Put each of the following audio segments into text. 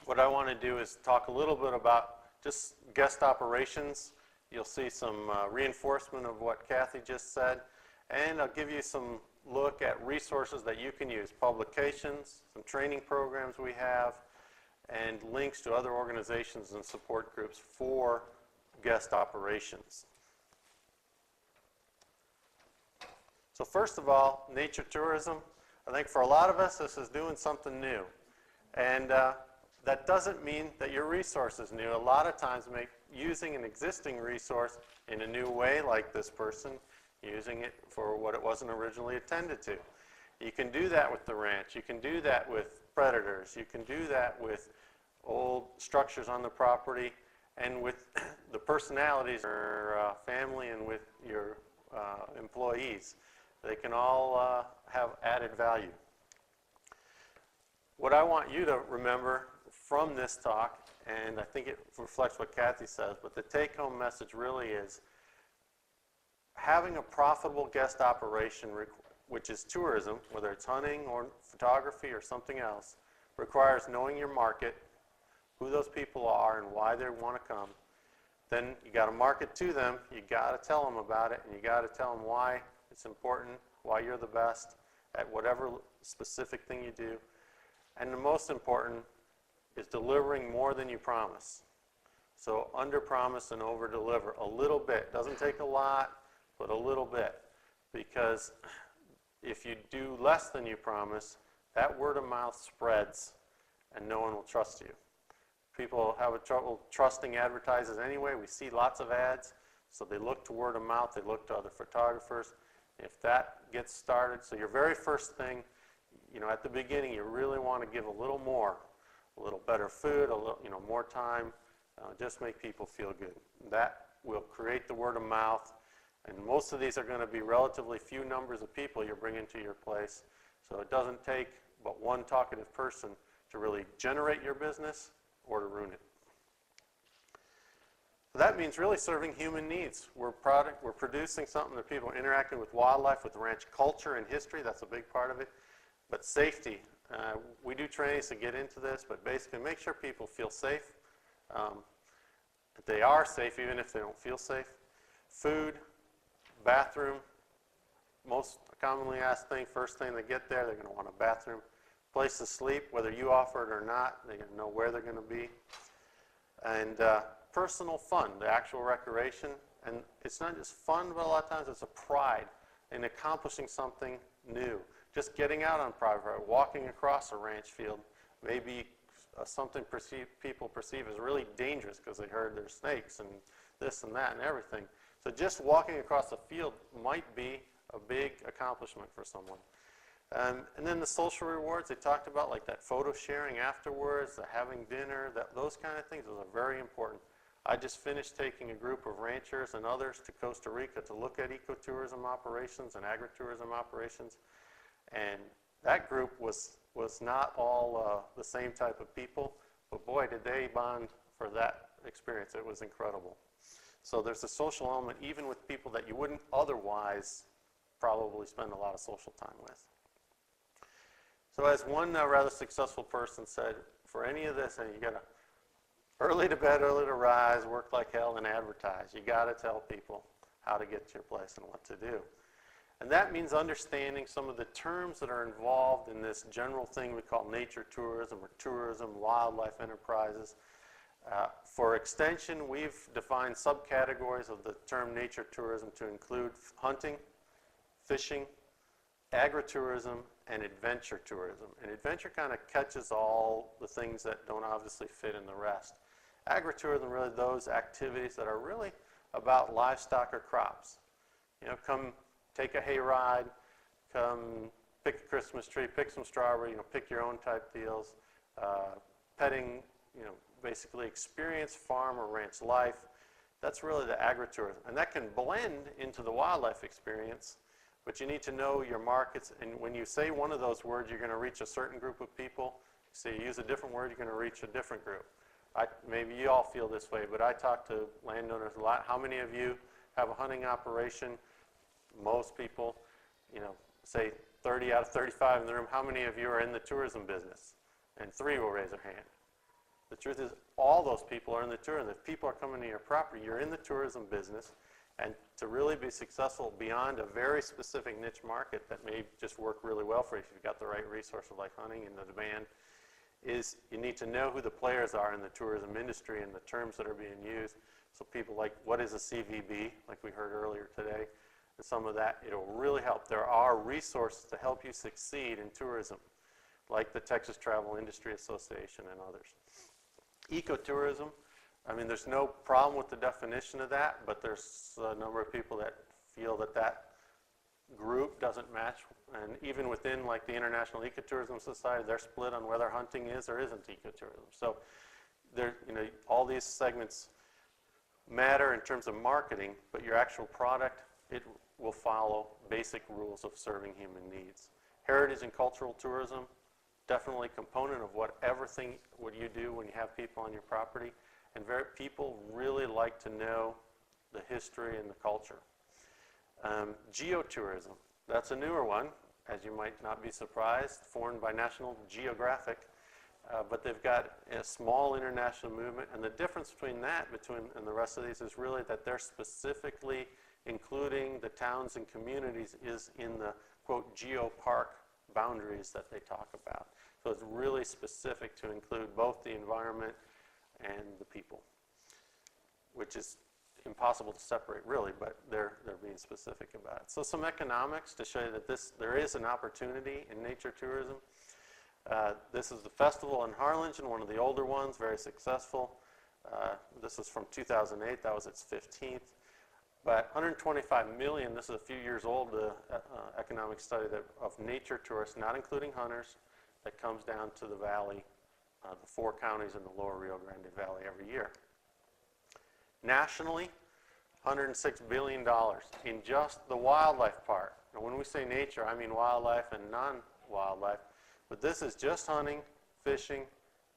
what I want to do is talk a little bit about just guest operations. You'll see some reinforcement of what Kathy just said, and I'll give you some look at resources that you can use, publications, some training programs we have, and links to other organizations and support groups for guest operations. So first of all, nature tourism. I think for a lot of us, this is doing something new. And that doesn't mean that your resource is new. A lot of times, using an existing resource in a new way, like this person, using it for what it wasn't originally intended to. You can do that with the ranch. You can do that with predators. You can do that with old structures on the property and with the personalities of your family and with your employees. They can all have added value. What I want you to remember from this talk, and I think it reflects what Kathy says, but the take-home message really is having a profitable guest operation, which is tourism, whether it's hunting or photography or something else, requires knowing your market, who those people are and why they want to come. Then you got to market to them, you got to tell them about it, and you got to tell them why it's important, why you're the best at whatever specific thing you do. And the most important is delivering more than you promise. So under promise and over deliver a little bit. Doesn't take a lot, but a little bit. Because if you do less than you promise, that word of mouth spreads and no one will trust you. People have trouble trusting advertisers anyway. We see lots of ads, so they look to word of mouth, they look to other photographers. If that gets started, so your very first thing, at the beginning, you really want to give a little more, a little better food, a little, more time, just make people feel good. That will create the word of mouth, and most of these are going to be relatively few numbers of people you're bringing to your place, so it doesn't take but one talkative person to really generate your business or to ruin it. So that means really serving human needs. We're producing something that people are interacting with wildlife, with ranch culture and history. That's a big part of it. But safety. We do trainings to get into this, but basically make sure people feel safe. That they are safe even if they don't feel safe. Food, bathroom. Most commonly asked thing, first thing they get there, they're going to want a bathroom. Place to sleep, whether you offer it or not, they're going to know where they're going to be. And personal fun, the actual recreation. And it's not just fun, but a lot of times it's a pride in accomplishing something new. Just getting out on private road, walking across a ranch field, maybe something people perceive as really dangerous because they heard there's snakes and this and that and everything. So just walking across the field might be a big accomplishment for someone. And then the social rewards they talked about, like that photo sharing afterwards, the having dinner, those kind of things, those are very important. I just finished taking a group of ranchers and others to Costa Rica to look at ecotourism operations and agritourism operations. And that group was not all the same type of people, but boy, did they bond for that experience. It was incredible. So there's a social element even with people that you wouldn't otherwise probably spend a lot of social time with. So as one rather successful person said, for any of this, and you got to early to bed, early to rise, work like hell, and advertise. You got to tell people how to get to your place and what to do. And that means understanding some of the terms that are involved in this general thing we call nature tourism or tourism, wildlife enterprises. For extension, we've defined subcategories of the term nature tourism to include hunting, fishing, agritourism, and adventure tourism. And adventure kind of catches all the things that don't obviously fit in the rest. Agritourism, really those activities that are really about livestock or crops. Come take a hayride, come pick a Christmas tree, pick some strawberry, pick your own type deals, petting, basically experience farm or ranch life. That's really the agritourism. And that can blend into the wildlife experience, but you need to know your markets. And when you say one of those words, you're going to reach a certain group of people. So you use a different word, you're going to reach a different group. Maybe you all feel this way, but I talk to landowners a lot. How many of you have a hunting operation? Most people, say 30 out of 35 in the room. How many of you are in the tourism business? And 3 will raise their hand. The truth is all those people are in the tourism. If people are coming to your property, you're in the tourism business. And to really be successful beyond a very specific niche market that may just work really well for you if you've got the right resources like hunting and the demand, is you need to know who the players are in the tourism industry and the terms that are being used. So people like, what is a CVB, like we heard earlier today, and some of that, it'll really help. There are resources to help you succeed in tourism, like the Texas Travel Industry Association and others. Ecotourism, I mean, there's no problem with the definition of that, but there's a number of people that feel that that group doesn't match. And even within, like, the International Ecotourism Society, they're split on whether hunting is or isn't ecotourism. So there, you know, all these segments matter in terms of marketing, but your actual product, it will follow basic rules of serving human needs. Heritage and cultural tourism, definitely a component of what you do when you have people on your property. And people really like to know the history and the culture. Geotourism, that's a newer one, as you might not be surprised, formed by National Geographic, but they've got a small international movement, and the difference between that and the rest of these is really that they're specifically including the towns and communities is in the, quote, geopark boundaries that they talk about. So it's really specific to include both the environment and the people, which is impossible to separate really, but they're being specific about it. So some economics to show you that there is an opportunity in nature tourism. This is the festival in Harlingen, one of the older ones, very successful. This is from 2008, that was its 15th. But 125 million, this is a few years old, the economic study of nature tourists, not including hunters, that comes down to the valley, the 4 counties in the lower Rio Grande Valley every year. Nationally, $106 billion in just the wildlife part. Now when we say nature, I mean wildlife and non-wildlife, but this is just hunting, fishing,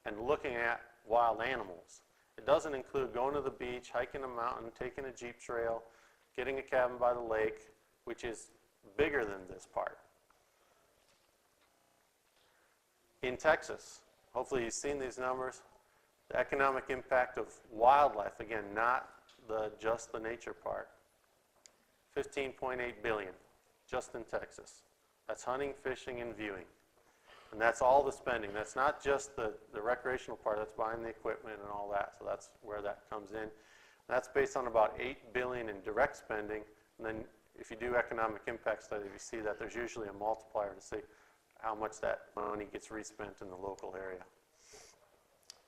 and looking at wild animals. It doesn't include going to the beach, hiking a mountain, taking a jeep trail, getting a cabin by the lake, which is bigger than this part. In Texas, hopefully you've seen these numbers, the economic impact of wildlife, again, not just the nature part, $15.8 billion just in Texas. That's hunting, fishing, and viewing. And that's all the spending. That's not just the recreational part, that's buying the equipment and all that. So that's where that comes in. That's based on about $8 billion in direct spending. And then if you do economic impact studies, you see that there's usually a multiplier to see how much that money gets respent in the local area.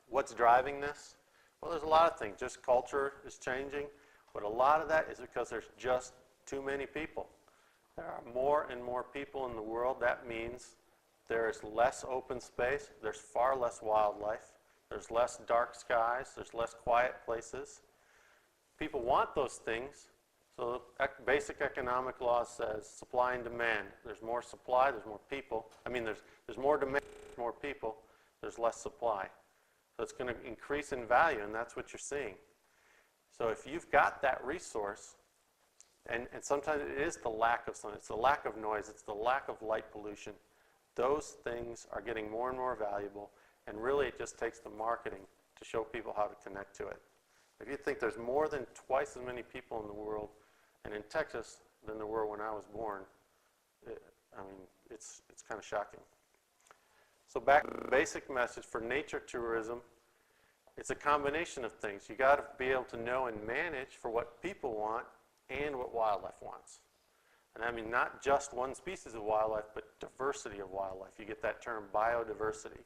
What's driving this? Well, there's a lot of things. Just culture is changing, but a lot of that is because there's just too many people. There are more and more people in the world. That means there's less open space, there's far less wildlife, there's less dark skies, there's less quiet places. People want those things, so basic economic law says supply and demand. There's more supply, there's more people. I mean, there's more demand, there's more people, there's less supply. So it's going to increase in value, and that's what you're seeing. So if you've got that resource, and sometimes it is the lack of sun, it's the lack of noise, it's the lack of light pollution, those things are getting more and more valuable, and really it just takes the marketing to show people how to connect to it. If you think there's more than twice as many people in the world, and in Texas, than there were when I was born, it's kind of shocking. So back to the basic message for nature tourism, it's a combination of things. You got to be able to know and manage for what people want and what wildlife wants. And I mean not just one species of wildlife, but diversity of wildlife. You get that term biodiversity.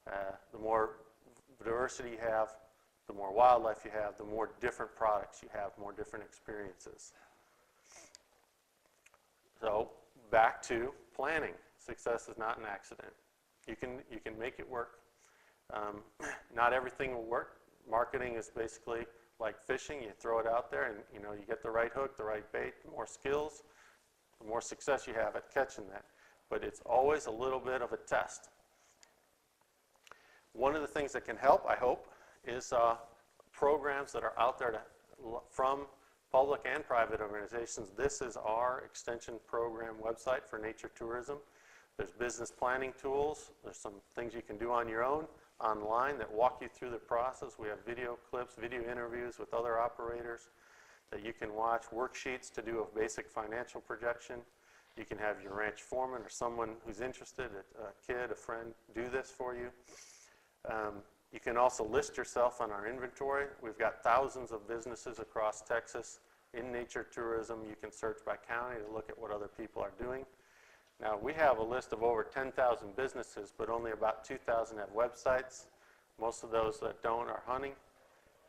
The more diversity you have, the more wildlife you have, the more different products you have, more different experiences. So back to planning. Success is not an accident. You can make it work. Not everything will work. Marketing is basically like fishing. You throw it out there and you get the right hook, the right bait, the more skills, the more success you have at catching that. But it's always a little bit of a test. One of the things that can help, I hope, is programs that are out there from public and private organizations. This is our extension program website for nature tourism. There's business planning tools. There's some things you can do on your own online that walk you through the process. We have video clips, video interviews with other operators that you can watch, worksheets to do a basic financial projection. You can have your ranch foreman or someone who's interested, a kid, a friend, do this for you. You can also list yourself on our inventory. We've got thousands of businesses across Texas in nature tourism. You can search by county to look at what other people are doing. Now, we have a list of over 10,000 businesses, but only about 2,000 have websites. Most of those that don't are hunting.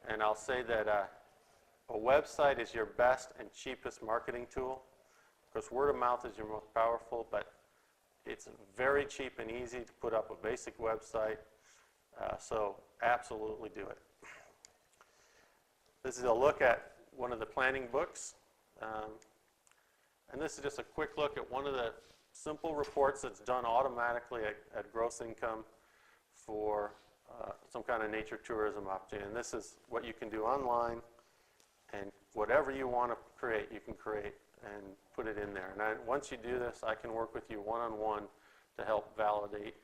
And I'll say that a website is your best and cheapest marketing tool. Of course, word of mouth is your most powerful, but it's very cheap and easy to put up a basic website. So absolutely do it. This is a look at one of the planning books. And this is just a quick look at one of the simple reports that's done automatically at gross income for some kind of nature tourism opportunity. And this is what you can do online, and whatever you want to create, you can create and put it in there. And once you do this, I can work with you one-on-one to help validate,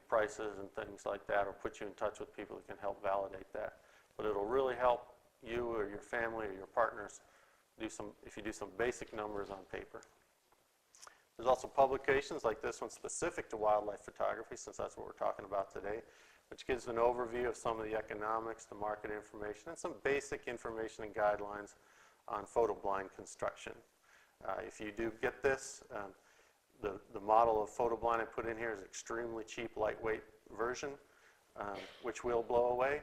prices and things like that, or put you in touch with people who can help validate that. But it'll really help you or your family or your partners if you do some basic numbers on paper. There's also publications like this one specific to wildlife photography, since that's what we're talking about today, which gives an overview of some of the economics, the market information, and some basic information and guidelines on photo blind construction. If you do get this, the model of photo blind I put in here is extremely cheap, lightweight version, which will blow away.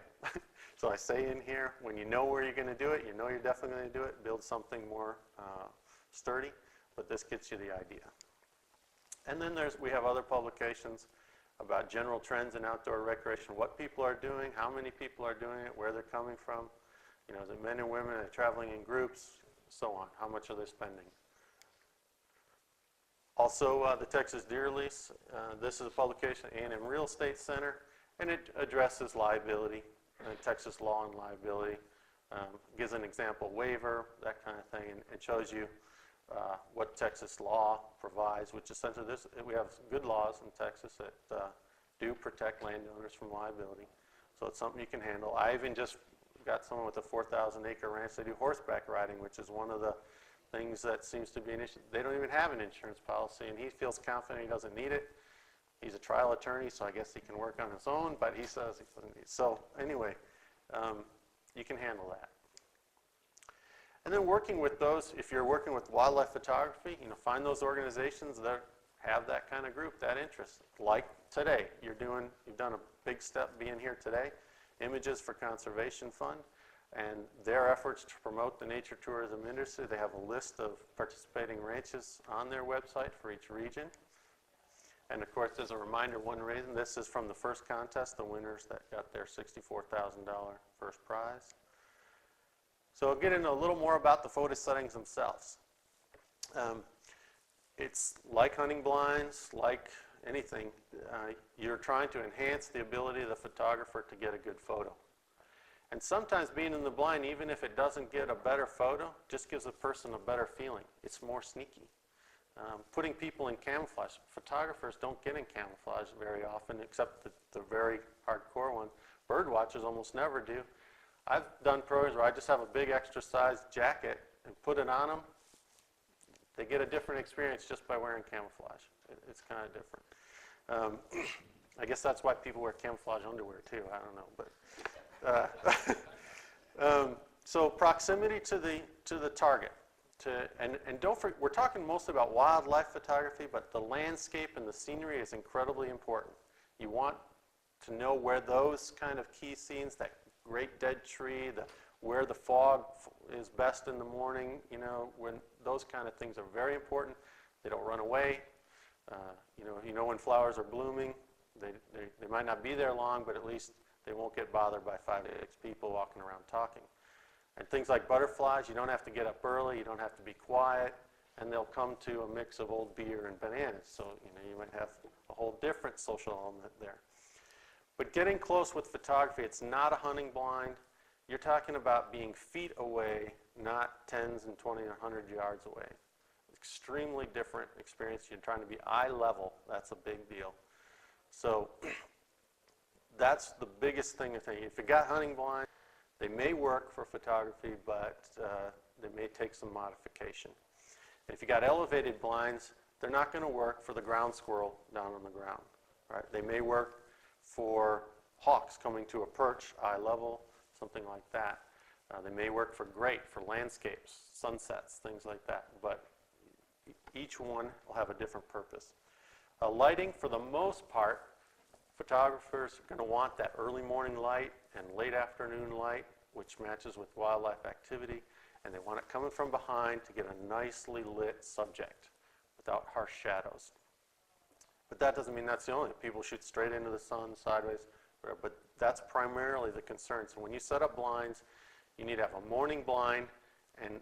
So I say in here, when you know where you're going to do it, you know you're definitely going to do it, build something more sturdy, but this gets you the idea. And then we have other publications about general trends in outdoor recreation, what people are doing, how many people are doing it, where they're coming from. Is it men and women, are they traveling in groups, so on, how much are they spending. Also, the Texas Deer Lease, this is a publication, A&M Real Estate Center, and it addresses liability, Texas law and liability, gives an example waiver, that kind of thing, and shows you what Texas law provides, which essentially we have good laws in Texas that do protect landowners from liability. So it's something you can handle. I even just got someone with a 4,000-acre ranch. They do horseback riding, which is one of the things that seems to be an issue. They don't even have an insurance policy, and he feels confident he doesn't need it. He's a trial attorney, so I guess he can work on his own, but he says he doesn't need it. So anyway, you can handle that. And then working with those, if you're working with wildlife photography, find those organizations that have that kind of group, that interest. Like today, you've done a big step being here today. Images for Conservation Fund, and their efforts to promote the nature tourism industry. They have a list of participating ranches on their website for each region. And of course, as a reminder, one reason, this is from the first contest, the winners that got their $64,000 first prize. So I'll get into a little more about the photo settings themselves. It's like hunting blinds, like anything. You're trying to enhance the ability of the photographer to get a good photo. And sometimes being in the blind, even if it doesn't get a better photo, just gives a person a better feeling. It's more sneaky. Putting people in camouflage. Photographers don't get in camouflage very often, except the very hardcore ones. Bird watchers almost never do. I've done programs where I just have a big extra sized jacket and put it on them. They get a different experience just by wearing camouflage. It's kind of different. I guess that's why people wear camouflage underwear too. I don't know, but so proximity to the target. And don't forget, we're talking mostly about wildlife photography, but the landscape and the scenery is incredibly important. You want to know where those kind of key scenes, that great dead tree, where the fog is best in the morning, when those kind of things are very important. They don't run away. When flowers are blooming, they might not be there long, but at least they won't get bothered by 5 to 6 people walking around talking. And things like butterflies, you don't have to get up early, you don't have to be quiet, and they'll come to a mix of old beer and bananas. So, you might have a whole different social element there. But getting close with photography, it's not a hunting blind. You're talking about being feet away, not 10s and 20 or 100 yards away. extremely different experience. You're trying to be eye level. That's a big deal. So that's the biggest thing. If you got hunting blinds, they may work for photography, but they may take some modification. And if you got elevated blinds, they're not going to work for the ground squirrel down on the ground. Right? They may work for hawks coming to a perch, eye level, something like that. They may work for landscapes, sunsets, things like that. But each one will have a different purpose. Lighting, for the most part, photographers are going to want that early morning light and late afternoon light, which matches with wildlife activity, and they want it coming from behind to get a nicely lit subject without harsh shadows. But that doesn't mean that's the only. People shoot straight into the sun, sideways, but that's primarily the concern. So when you set up blinds, you need to have a morning blind, and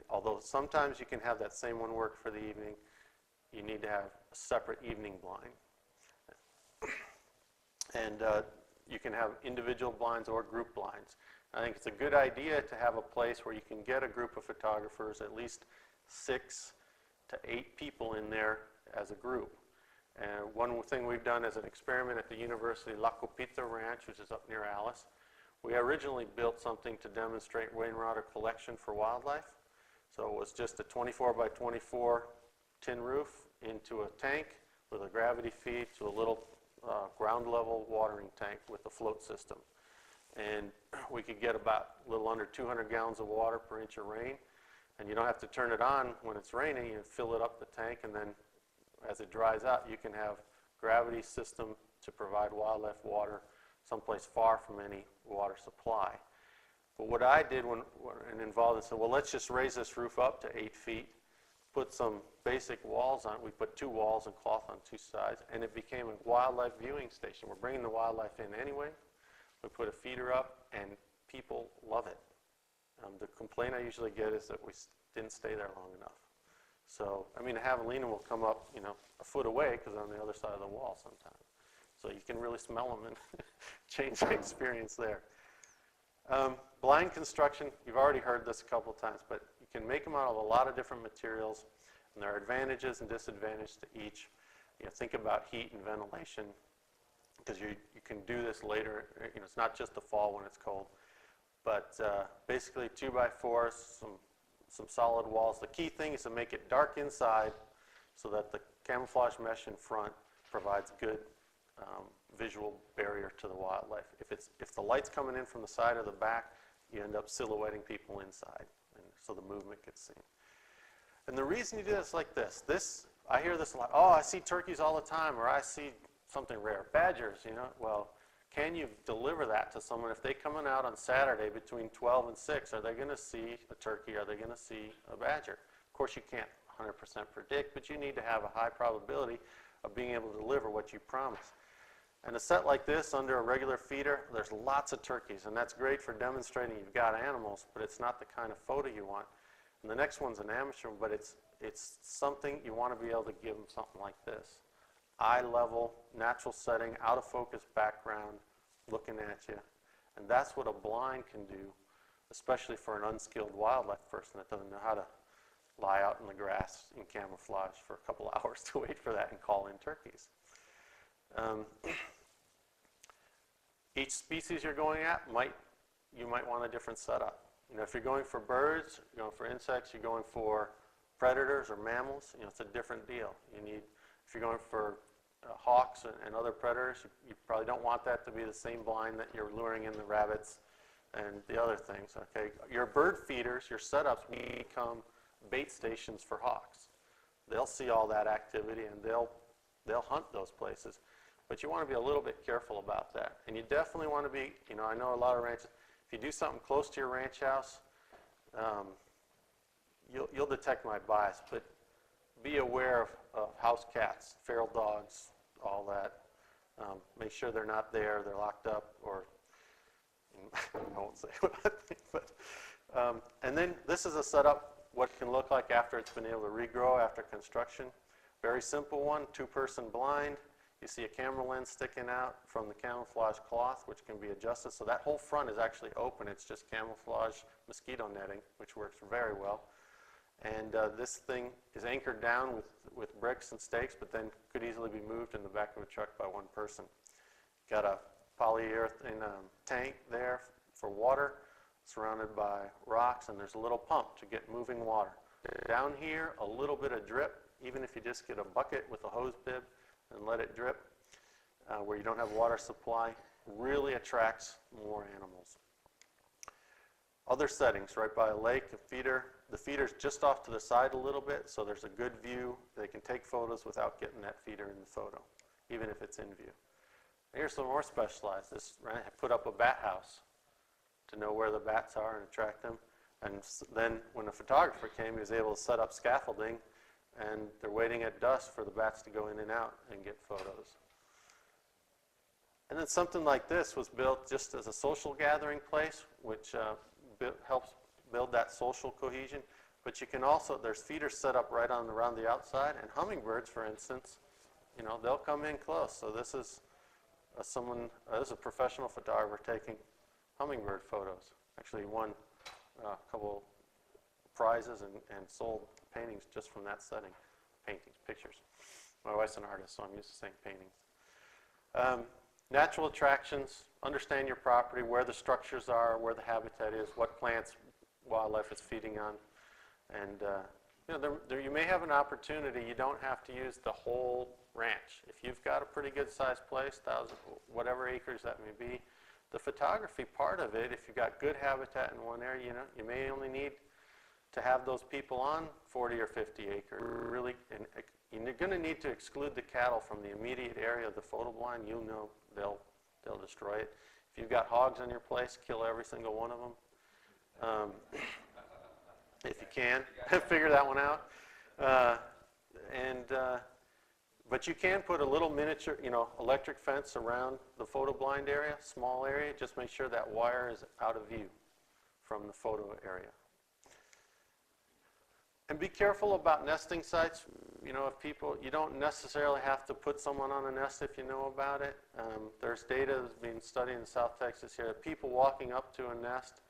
although sometimes you can have that same one work for the evening, you need to have a separate evening blind. And you can have individual blinds or group blinds. I think it's a good idea to have a place where you can get a group of photographers, at least 6 to 8 people in there as a group. And one thing we've done as an experiment at the University La Copita Ranch, which is up near Alice, we originally built something to demonstrate rainwater collection for wildlife. So it was just a 24 by 24 tin roof into a tank with a gravity feed to a little ground level watering tank with a float system. And we could get about a little under 200 gallons of water per inch of rain. And you don't have to turn it on when it's raining. You fill it up the tank, and then as it dries out, you can have gravity system to provide wildlife water someplace far from any water supply. But what I did when involved, I said, well, let's just raise this roof up to 8 feet, put some basic walls on it. We put 2 walls and cloth on 2 sides, and it became a wildlife viewing station. We're bringing the wildlife in anyway. We put a feeder up, and people love it. The complaint I usually get is that we didn't stay there long enough. So, I mean, a javelina will come up, a foot away because they're on the other side of the wall sometimes. So you can really smell them and change the experience there. Blind construction, you've already heard this a couple of times, but you can make them out of a lot of different materials, and there are advantages and disadvantages to each. Think about heat and ventilation, because you can do this later. It's not just the fall when it's cold. But basically 2x4s, some solid walls. The key thing is to make it dark inside so that the camouflage mesh in front provides good visual barrier to the wildlife. If the light's coming in from the side or the back, you end up silhouetting people inside, and so the movement gets seen. And the reason you do this like this, I hear this a lot. Oh, I see turkeys all the time, or I see something rare, badgers. Well, can you deliver that to someone? If they're coming out on Saturday between 12 and 6, are they going to see a turkey? Are they going to see a badger? Of course, you can't 100% predict, but you need to have a high probability of being able to deliver what you promise. And a set like this under a regular feeder, there's lots of turkeys, and that's great for demonstrating you've got animals, but it's not the kind of photo you want. And the next one's an amateur, but it's something you want to be able to give them something like this. Eye level, natural setting, out of focus background, looking at you. And that's what a blind can do, especially for an unskilled wildlife person that doesn't know how to lie out in the grass in camouflage for a couple hours to wait for that and call in turkeys. Each species you're going at, you might want a different setup. If you're going for birds, you're going for insects, you're going for predators or mammals, it's a different deal. If you're going for hawks and other predators, you probably don't want that to be the same blind that you're luring in the rabbits and the other things. Okay, your bird feeders, your setups become bait stations for hawks. They'll see all that activity and they'll hunt those places. But you want to be a little bit careful about that. And you definitely want to be, I know a lot of ranches, if you do something close to your ranch house, you'll detect my bias, but be aware of house cats, feral dogs, all that. Make sure they're not there, they're locked up, or I won't say what I think. But, and then this is a setup, what it can look like after it's been able to regrow after construction. Very simple one, 2-person blind. You see a camera lens sticking out from the camouflage cloth, which can be adjusted. So that whole front is actually open. It's just camouflage mosquito netting, which works very well. And this thing is anchored down with bricks and stakes, but then could easily be moved in the back of a truck by one person. Got a polyurethane tank there for water, surrounded by rocks, and there's a little pump to get moving water. Down here, a little bit of drip, even if you just get a bucket with a hose bib and let it drip, where you don't have water supply, really attracts more animals. Other settings, right by a lake, a feeder. The feeder's just off to the side a little bit, so there's a good view. They can take photos without getting that feeder in the photo, even if it's in view. Here's some more specialized. This, right, put up a bat house to know where the bats are and attract them. And then when the photographer came, he was able to set up scaffolding, and they're waiting at dusk for the bats to go in and out and get photos. And then something like this was built just as a social gathering place, which helps build that social cohesion. But you can also, there's feeders set up right on around the outside, and hummingbirds, for instance, you know, they'll come in close. So this is this is a professional photographer taking hummingbird photos. Actually won a couple prizes and sold paintings just from that setting. Paintings, pictures. My wife's an artist, so I'm used to saying paintings. Natural attractions, understand your property, where the structures are, where the habitat is, what plants, wildlife is feeding on. And you know, you may have an opportunity. You don't have to use the whole ranch. If you've got a pretty good sized place, 1,000, whatever acres that may be, the photography part of it, if you've got good habitat in one area, you know, you may only need to have those people on 40 or 50 acres. Really, and you're going to need to exclude the cattle from the immediate area of the photo blind. You'll know they'll destroy it. If you've got hogs on your place, kill every single one of them. If you can, figure that one out. But you can put a little miniature, you know, electric fence around the photo blind area, small area. Just make sure that wire is out of view from the photo area. And be careful about nesting sites. You know, if people, you don't necessarily have to put someone on a nest if you know about it. There's data that's being studied in South Texas here that people walking up to a nest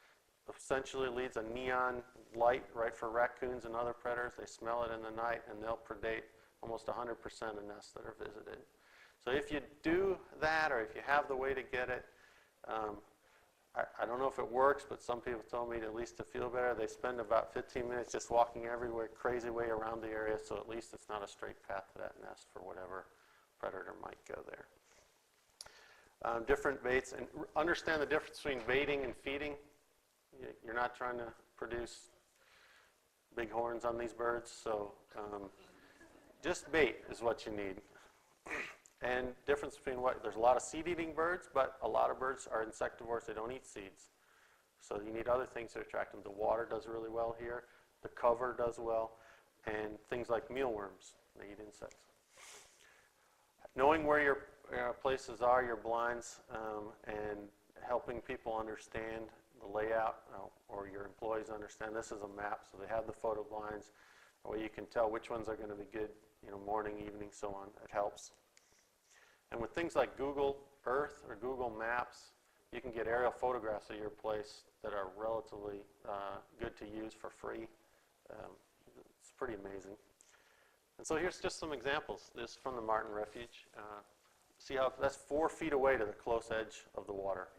essentially leads a neon light, right, for raccoons and other predators. They smell it in the night, and they'll predate almost 100% of nests that are visited. So if you do that, or if you have the way to get it, I don't know if it works, but some people told me at least to feel better, they spend about 15 minutes just walking everywhere, crazy way around the area, so at least it's not a straight path to that nest for whatever predator might go there. Different baits, and understand the difference between baiting and feeding. You're not trying to produce big horns on these birds, so just bait is what you need. And difference between there's a lot of seed-eating birds, but a lot of birds are insectivores. They don't eat seeds. So you need other things to attract them. The water does really well here. The cover does well. And things like mealworms, they eat insects. Knowing where your places are, your blinds, and helping people understand the layout, or your employees understand. This is a map, so they have the photo blinds. That way you can tell which ones are going to be good, you know, morning, evening, so on. It helps. And with things like Google Earth or Google Maps, you can get aerial photographs of your place that are relatively good to use for free. It's pretty amazing. And so here's just some examples. This is from the Martin Refuge. See how that's 4 feet away to the close edge of the water.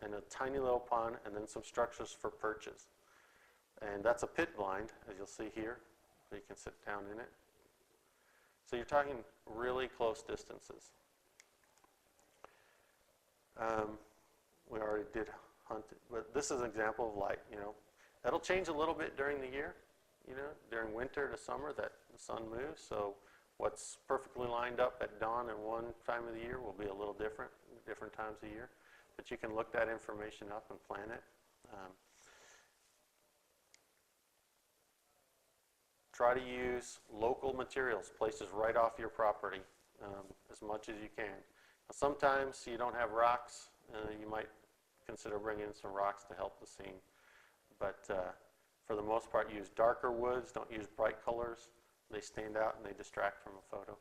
And a tiny little pond, and then some structures for perches. And that's a pit blind, as you'll see here, so you can sit down in it. So you're talking really close distances. We already did hunt, but this is an example of light, you know. That'll change a little bit during the year, you know, during winter to summer that the sun moves. So what's perfectly lined up at dawn at one time of the year will be a little different times of year. But you can look that information up and plan it. Try to use local materials, places right off your property, as much as you can. Now, sometimes you don't have rocks. You might consider bringing in some rocks to help the scene. But for the most part, use darker woods. Don't use bright colors. They stand out and they distract from a photo.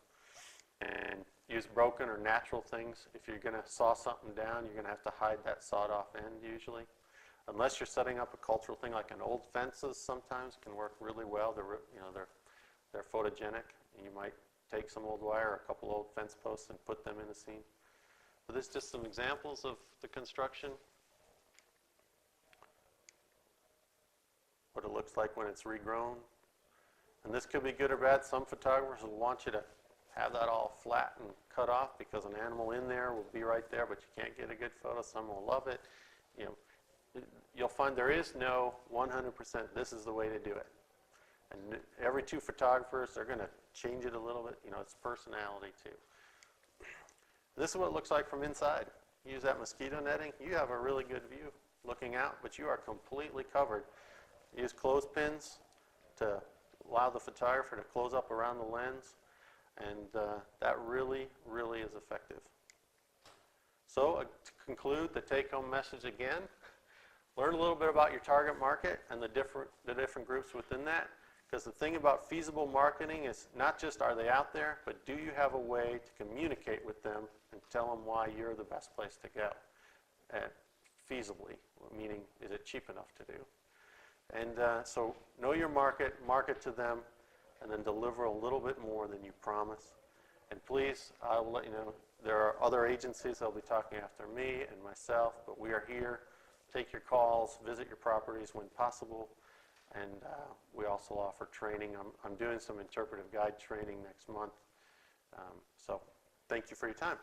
And use broken or natural things. If you're going to saw something down, you're going to have to hide that sawed-off end usually. unless you're setting up a cultural thing like an old fences sometimes can work really well. They're photogenic. You might take some old wire or a couple old fence posts and put them in a scene. So this is just some examples of the construction. What it looks like when it's regrown. And this could be good or bad. Some photographers will want you to have that all flat and cut off because an animal in there will be right there, but you can't get a good photo. Some will love it. You'll find there is no 100% this is the way to do it. And every two photographers, they're going to change it a little bit. It's personality too. This is what it looks like from inside. Use that mosquito netting. You have a really good view looking out, but you are completely covered. Use clothespins to allow the photographer to close up around the lens, and that really, really is effective. So to conclude, the take-home message again, learn a little bit about your target market and the different groups within that, because the thing about feasible marketing is not just are they out there, but do you have a way to communicate with them and tell them why you're the best place to go, feasibly, meaning is it cheap enough to do. And so know your market, market to them, and then deliver a little bit more than you promise. And please, I will let you know, there are other agencies that will be talking after me and myself, but we are here. Take your calls, visit your properties when possible, and we also offer training. I'm doing some interpretive guide training next month. So thank you for your time.